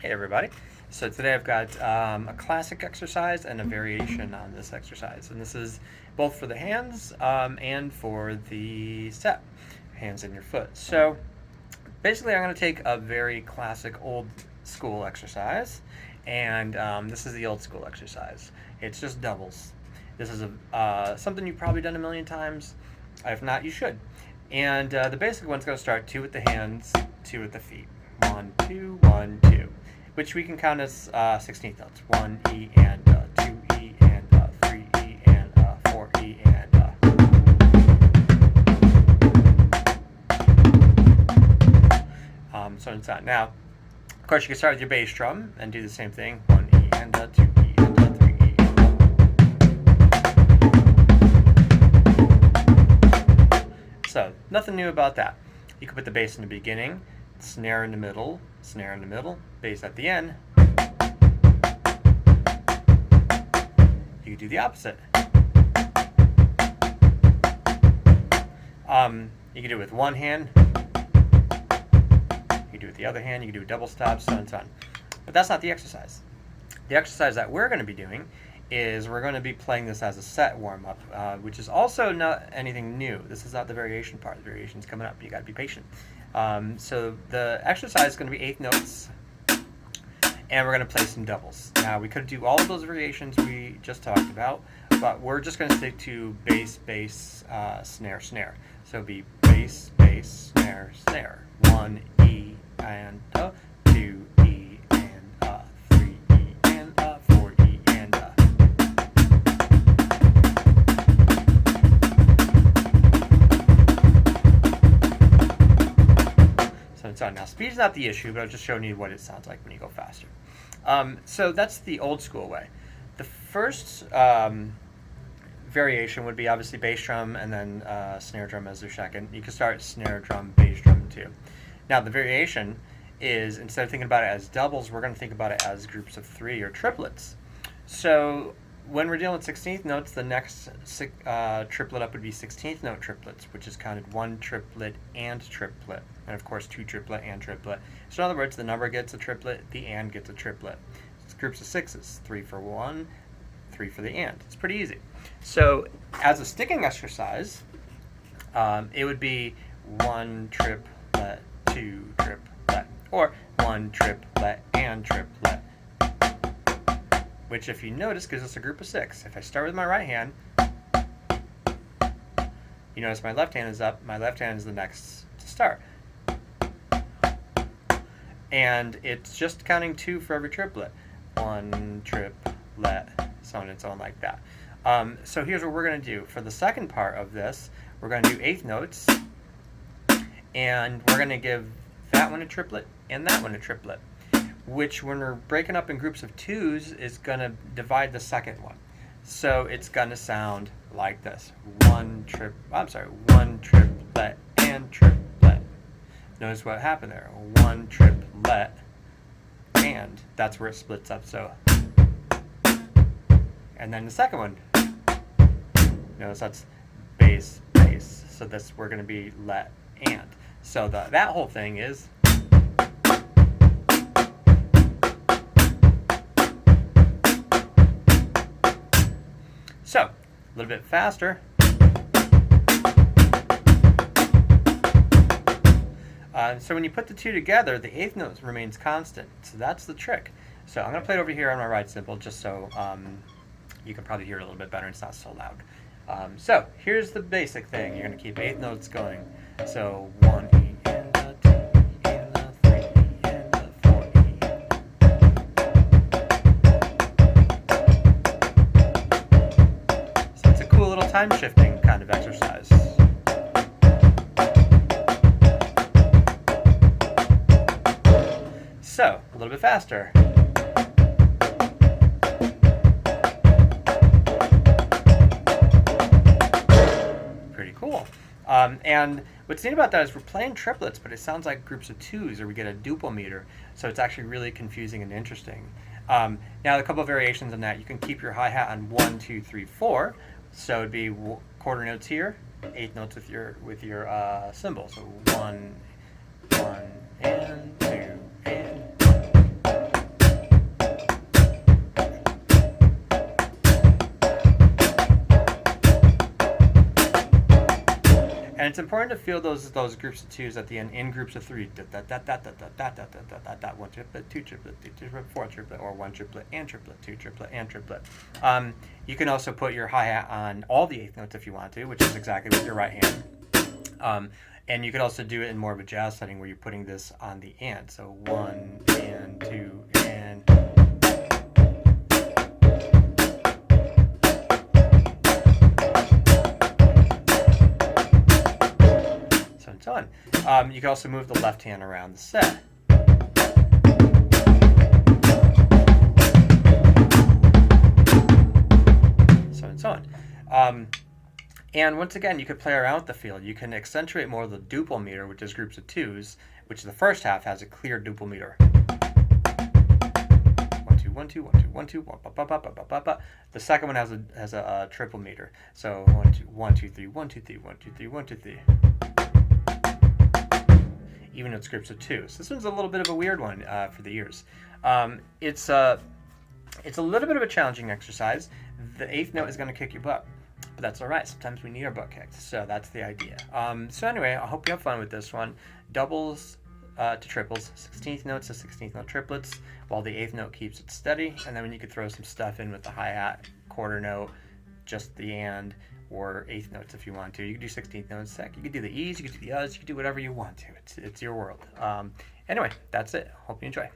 Hey everybody. So today I've got a classic exercise and a variation on this exercise. And this is both for the hands and for the step, hands and your foot. So basically I'm going to take a very classic old school exercise, and this is the old school exercise. It's just doubles. This is something you've probably done a million times. If not, you should. And the basic one's going to start 2 with the hands, 2 with the feet. 1, 2, 1, 2. Which we can count as 16th notes. 1 E and 2 E and 3 E and 4 E and so and so on. Now, of course, you can start with your bass drum and do the same thing. 1 E and 2 E and 3 E and So, nothing new about that. You can put the bass in the beginning, snare in the middle, bass at the end. You do the opposite. You can do it with one hand. You can do it with the other hand. You can do double stops, so and so on. But that's not the exercise. The exercise that we're going to be doing is we're going to be playing this as a set warm-up, which is also not anything new. This is not the variation part. The variation's coming up. You got to be patient. So the exercise is going to be 8 notes, and we're going to play some doubles. Now, we could do all of those variations we just talked about, but we're just going to stick to bass, bass, snare, snare. So it'll be bass, bass, snare, snare. 1 E and 2 E and 3 E and 4 E and so and so on. Now, speed's not the issue, but I'm just showing you what it sounds like when you go faster. So that's the old school way. The first variation would be obviously bass drum and then snare drum as their second. You can start snare drum, bass drum too. Now the variation is, instead of thinking about it as doubles, we're going to think about it as groups of 3 or triplets. So when we're dealing with 16th notes, the next triplet up would be 16th note triplets, which is counted 1 triplet and triplet, and of course 2 triplet and triplet. So in other words, the number gets a triplet, the and gets a triplet. It's groups of 6s, 3 for 1, 3 for the and. It's pretty easy. So as a sticking exercise, it would be 1 triplet, 2 triplet, or 1 triplet and triplet, which, if you notice, gives us a group of 6. If I start with my right hand, you notice my left hand is up, my left hand is the next to start. And it's just counting 2 for every triplet. 1 triplet, so on and so on like that. So here's what we're going to do. For the second part of this, we're going to do 8th notes, and we're going to give that one a triplet and that one a triplet, which, when we're breaking up in groups of 2s, is going to divide the second one. So it's going to sound like this. 1 triplet and triplet. Notice what happened there. 1 triplet, and that's where it splits up. So, and then the second one, notice that's bass, bass. So this, we're going to be let and. So that whole thing is. So, a little bit faster. So when you put the 2 together, the 8th note remains constant. So that's the trick. So I'm going to play it over here on my right cymbal, just so you can probably hear it a little bit better and it's not so loud. So here's the basic thing. You're going to keep 8th notes going. So 1 E and 2 E and 3 E and 4 E. So it's a cool little time shifting kind of exercise. So, a little bit faster. Pretty cool. And what's neat about that is we're playing triplets, but it sounds like groups of 2s, or we get a duple meter. So it's actually really confusing and interesting. Now, a couple of variations on that. You can keep your hi-hat on 1, 2, 3, 4. So it'd be quarter notes here, 8th notes with your cymbal. So 1, 1, and 2, and 1. it's important to feel those groups of twos at the end in groups of three. One triplet, two triplet, three triplet, four triplet, or one triplet and triplet, two triplet and triplet. You can also put your hi-hat on all the eighth notes if you want to, which is exactly with your right hand. And you could also do it in more of a jazz setting where you're putting this on the and. So 1 and 2 and. So and so on. You can also move the left hand around the set. So and so on. And once again, you could play around with the field. You can accentuate more of the duple meter, which is groups of twos, which the first half has a clear duple meter. 1 2 1 2 1 2 1 2 1 ba ba ba ba ba ba ba. The second one has a triple meter. So 1 2 1 2 3 1 2 3 1 2 3 1 2 3. Even it's groups of twos. This one's a little bit of a weird one for the ears. It's a little bit of a challenging exercise. The eighth note is going to kick your butt. But that's all right. Sometimes we need our butt kicked. So that's the idea. So anyway, I hope you have fun with this one. Doubles to triples, 16th notes to 16th note triplets, while the eighth note keeps it steady. And then when you could throw some stuff in with the hi-hat, quarter note, just the and, or eighth notes if you want to. You can do 16th notes sec. You could do the E's, you could do the U's, you could do whatever you want to. It's your world. Anyway, that's it. Hope you enjoy.